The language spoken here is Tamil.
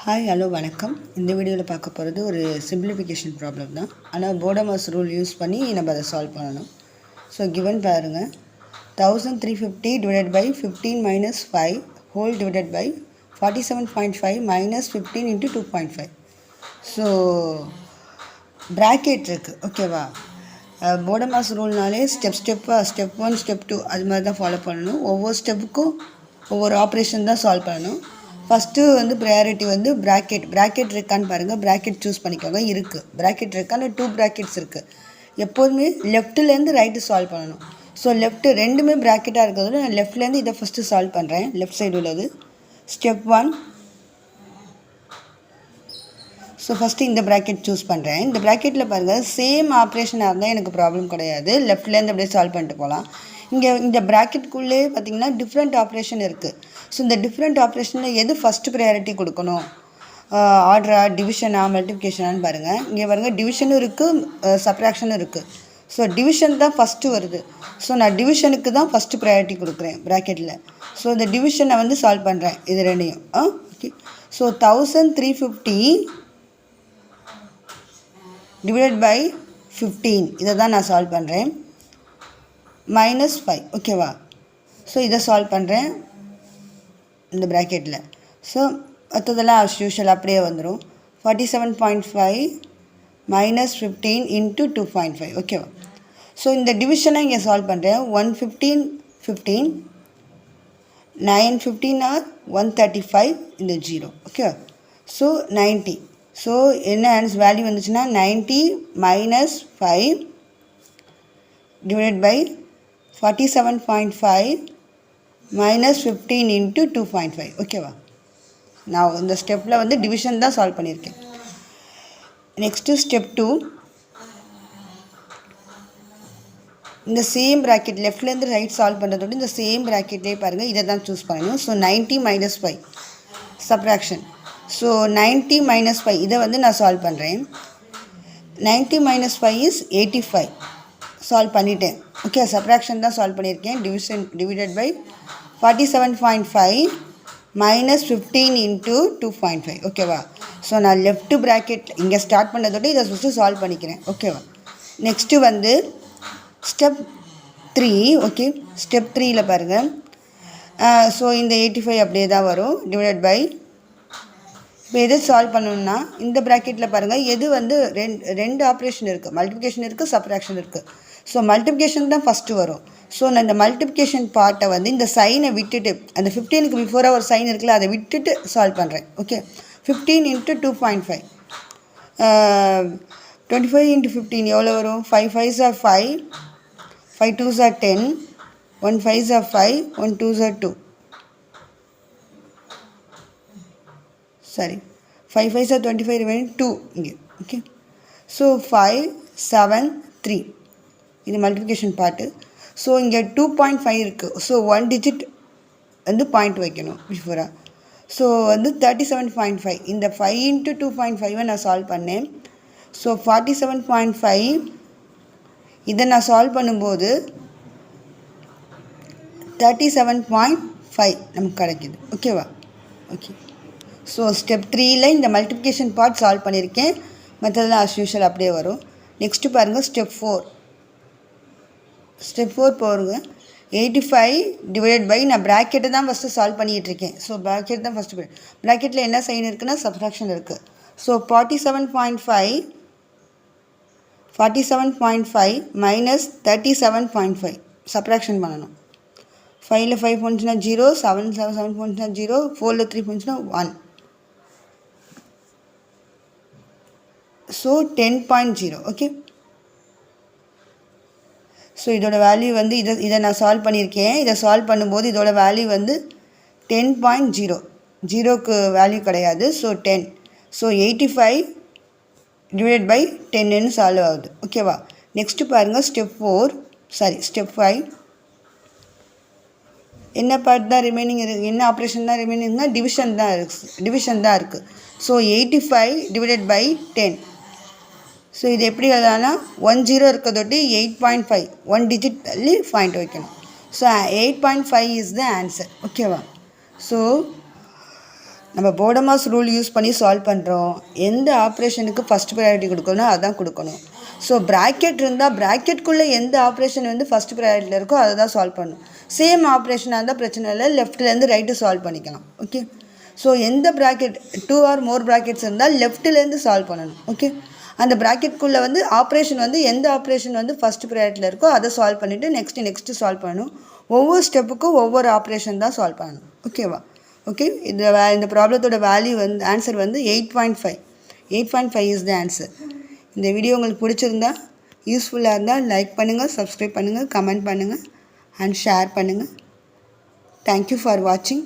ஹாய் ஹலோ வணக்கம். இந்த வீடியோவில் பார்க்க போகிறது ஒரு சிம்பிளிஃபிகேஷன் ப்ராப்ளம் தான். ஆனால் போடமாஸ் ரூல் யூஸ் பண்ணி நம்ம அதை சால்வ் பண்ணணும். ஸோ கிவன் பாருங்கள், 1350 divided by 15 minus 5 whole divided by 47.5 minus 15 into 2.5. So bracket இருக்குது, ஓகேவா? போடமாஸ் ரூல்னாலே ஸ்டெப் 1 ஸ்டெப் 2 அது மாதிரி தான் ஃபாலோ பண்ணணும். ஒவ்வொரு ஸ்டெப்புக்கும் ஒவ்வொரு ஆப்ரேஷன் தான் சால்வ் பண்ணணும். ஃபஸ்ட்டு ப்ரையாரிட்டி ப்ராக்கெட் இருக்கான்னு பாருங்கள். ப்ராக்கெட் சூஸ் பண்ணிக்கோங்க. இருக்குது ப்ராக்கெட் இருக்கான்னு 2 ப்ராக்கெட்ஸ் இருக்குது. எப்போதுமே லெஃப்ட்லேருந்து ரைட்டு சால்வ் பண்ணணும். ஸோ லெஃப்ட்டு ரெண்டுமே ப்ராக்கெட்டாக இருக்கிறது நான் லெஃப்ட்லேருந்து இதை ஃபஸ்ட்டு சால்வ் பண்ணுறேன். லெஃப்ட் சைடு உள்ளது ஸ்டெப் 1. ஸோ ஃபஸ்ட்டு இந்த ப்ராக்கெட் சூஸ் பண்ணுறேன். இந்த ப்ராக்கெட்டில் பாருங்கள், சேம் ஆப்ரேஷனாக இருந்தால் எனக்கு ப்ராப்ளம் கிடையாது. லெஃப்ட்லேருந்து அப்படியே சால்வ் பண்ணிட்டு போகலாம். இந்த ப்ராக்கெட்டுக்குள்ளே பார்த்திங்கன்னா டிஃப்ரெண்ட் ஆப்ரேஷன் இருக்குது. ஸோ இந்த டிஃப்ரெண்ட் ஆப்ரேஷனில் எது ஃபஸ்ட்டு ப்ரையாரிட்டி கொடுக்கணும், ஆர்டரா, டிவிஷனா, மல்டிப்ளிகேஷனான்னு பாருங்கள். இங்கே பாருங்கள், டிவிஷனும் இருக்குது, சப்ராக்ஷனும் இருக்குது. ஸோ டிவிஷன் தான் ஃபஸ்ட்டு வருது. ஸோ நான் டிவிஷனுக்கு தான் ஃபஸ்ட்டு ப்ரையாரிட்டி கொடுக்குறேன் ப்ராக்கெட்டில். ஸோ இந்த டிவிஷனை சால்வ் பண்ணுறேன், இது ரெண்டையும். ஓகே. ஸோ 1350 டிவைடட் பை 15 இதை தான் நான் சால்வ் பண்ணுறேன். மைனஸ் 5, ஓகேவா? ஸோ இதை சால்வ் பண்ணுறேன் இந்த ப்ராக்கெட்டில். ஸோ மற்றதெல்லாம் ஆஸ் யூஷுவல் அப்படியே வந்துடும். 47.5 மைனஸ் 15 இன்ட்டு 2.5, ஓகேவா? ஸோ இந்த டிவிஷனை இங்கே சால்வ் பண்ணுறேன். 115 15 915 ஆர் 135 இந்த 0, ஓகே. ஸோ 90. ஸோ என்ன ஆன்சர் வேல்யூ வந்துச்சுன்னா 90 minus 5 divided by 47.5 minus 15 into 2.5, ஓகேவா? நான் இந்த ஸ்டெப்பில் டிவிஷன் தான் சால்வ் பண்ணியிருக்கேன். Next step 2. இந்த சேம் ப்ராக்கெட் லெஃப்ட்லேருந்து ரைட் சால்வ் பண்ணுறதோடு இந்த சேம் ப்ராக்கெட்லேயே பாருங்கள், இதை தான் சூஸ் பண்ணணும். So 90 minus 5 subtraction. So 90 minus 5 இதை நான் சால்வ் பண்ணுறேன். 90 மைனஸ் 5 இஸ் 85. சால்வ் பண்ணிட்டேன், ஓகே. சப்ராக்ஷன் தான் சால்வ் பண்ணியிருக்கேன். டிவைடட் பை 47.5 மைனஸ் 15 இன்ட்டு 2.5, ஓகேவா? ஸோ நான் லெஃப்ட்டு ப்ராக்கெட் இங்கே ஸ்டார்ட் பண்ணதோடு இதை ஃபஸ்ட்டு சால்வ் பண்ணிக்கிறேன், ஓகேவா? Next step 3, okay. ஸ்டெப் 3ல் பாருங்கள். ஸோ இந்த 85 அப்படியே தான் வரும். டிவைடட் பை இப்போ எது சால்வ் பண்ணணும்னா இந்த ப்ராக்கெட்டில் பாருங்கள், எது ரெண்டு ஆப்ரேஷன் இருக்குது, மல்டிப்ளிகேஷன் இருக்குது, சப்ராக்ஷன் இருக்குது. ஸோ மல்டிப்ளிகேஷன் தான் ஃபஸ்ட்டு வரும். ஸோ நான் இந்த மல்டிப்ளிகேஷன் பார்ட்டை இந்த சைனை விட்டுட்டு, அந்த 15க்கு பிஃபோராக ஒரு சைன் இருக்குல்ல, அதை விட்டுட்டு சால்வ் பண்ணுறேன், ஓகே. 15 இன்ட்டு 2.5 25 இன்ட்டு 15 எவ்வளோ வரும்? 5 5s are 5, 5 2s are 10, 1 5s are 5, 1 2s are 2. Sorry, 5 5s are 25, remaining 2 இங்கே, ஓகே. ஸோ 5 7 3 இது மல்டிப்ளிகேஷன் பார்ட்டு. ஸோ இங்கே 2.5 இருக்குது. ஸோ 1 டிஜிட் பாயிண்ட் வைக்கணும் பிஃபோராக. ஸோ 37.5 இந்த 5 இன்ட்டு 2.5 நான் சால்வ் பண்ணேன். ஸோ 47.5 இதை நான் சால்வ் பண்ணும்போது 37.5 நமக்கு கிடைக்கிது, ஓகேவா? ஓகே. ஸோ ஸ்டெப் 3ல் இந்த மல்டிப்ளிகேஷன் பார்ட் சால்வ் பண்ணியிருக்கேன். மற்றதெல்லாம் ஆஸ் யூஷுவல் அப்படியே வரும். நெக்ஸ்ட்டு பாருங்கள், ஸ்டெப் 4 போருங்க. 85 டிவைடட் பை நான் ப்ராக்கெட்டை தான் ஃபஸ்ட்டு சால்வ் பண்ணிகிட்ருக்கேன். ஸோ ப்ராக்கெட் தான் ஃபஸ்ட்டு. ப்ராக்கெட்டில் என்ன சைன் இருக்குன்னா சப்ராக்ஷன் இருக்குது. ஸோ 47.5 மைனஸ் 37.5 சப்ராக்ஷன் பண்ணணும். 5ல் 5 போனுச்சுன்னா 0, 7 போனுச்சுன்னா 0, 4ல் 3 போனுச்சுன்னா 1. So 10.0, okay. ஸோ இதோட வேல்யூ இதை நான் சால்வ் பண்ணியிருக்கேன். இதை சால்வ் பண்ணும்போது இதோட வேல்யூ 10.0, 0க்கு வேல்யூ கிடையாது. ஸோ 10. ஸோ 85 டிவைடட் பை 10ன்னு சால்வ் ஆகுது, ஓகேவா? நெக்ஸ்ட்டு பாருங்கள், ஸ்டெப் 5. என்ன பார்ட் தான் ரிமைனிங் இருக்குது, என்ன ஆப்ரேஷன் தான் ரிமைனிங்னா டிவிஷன் தான் இருக்குது. So 85 divided by 10. ஸோ இது எப்படி எழுதலாம்னா 10 இருக்கிறதொட்டி 8.5 1 டிஜிட் தள்ளி பாயிண்ட் வைக்கணும். ஸோ 8.5 இஸ் த ஆன்சர், ஓகேவா? ஸோ நம்ம போடமாஸ் ரூல் யூஸ் பண்ணி சால்வ் பண்ணுறோம். எந்த ஆப்ரேஷனுக்கு ஃபஸ்ட் ப்ரையாரிட்டி கொடுக்கணும் அதான் கொடுக்கணும். ஸோ ப்ராக்கெட் இருந்தால் ப்ராக்கெட்குள்ளே எந்த ஆப்ரேஷன் வந்து ஃபஸ்ட் ப்ரையாரிட்டியில் இருக்கோ அதை தான் சால்வ் பண்ணணும். சேம் ஆப்ரேஷனாக இருந்தால் பிரச்சனை இல்லை, லெஃப்ட்லேருந்து ரைட்டு சால்வ் பண்ணிக்கலாம். ஓகே, ஸோ எந்த ப்ராக்கெட் 2 or more ப்ராக்கெட்ஸ் இருந்தால் லெஃப்ட்லேருந்து சால்வ் பண்ணணும். ஓகே, அந்த ப்ராக்கெட்குள்ளே வந்து ஆப்ரேஷன் வந்து எந்த ஆப்ரேஷன் வந்து ஃபஸ்ட் ப்ரையாரிட்டியில் இருக்கோ அதை சால்வ் பண்ணிவிட்டு நெக்ஸ்ட்டு சால்வ் பண்ணணும். ஒவ்வொரு ஸ்டெப்புக்கும் ஒவ்வொரு ஆப்ரேஷன் தான் சால்வ் பண்ணணும். ஓகேவா? ஓகே, இந்த ப்ராப்ளத்தோட வேல்யூ வந்து ஆன்சர் வந்து 8.5. 8.5 இஸ் த ஆன்சர். இந்த வீடியோ உங்களுக்கு பிடிச்சிருந்தா, யூஸ்ஃபுல்லாக இருந்தால் லைக் பண்ணுங்கள், சப்ஸ்கிரைப் பண்ணுங்கள், கமெண்ட் பண்ணுங்கள் அண்ட் ஷேர் பண்ணுங்கள். தேங்க்யூ ஃபார் வாட்சிங்.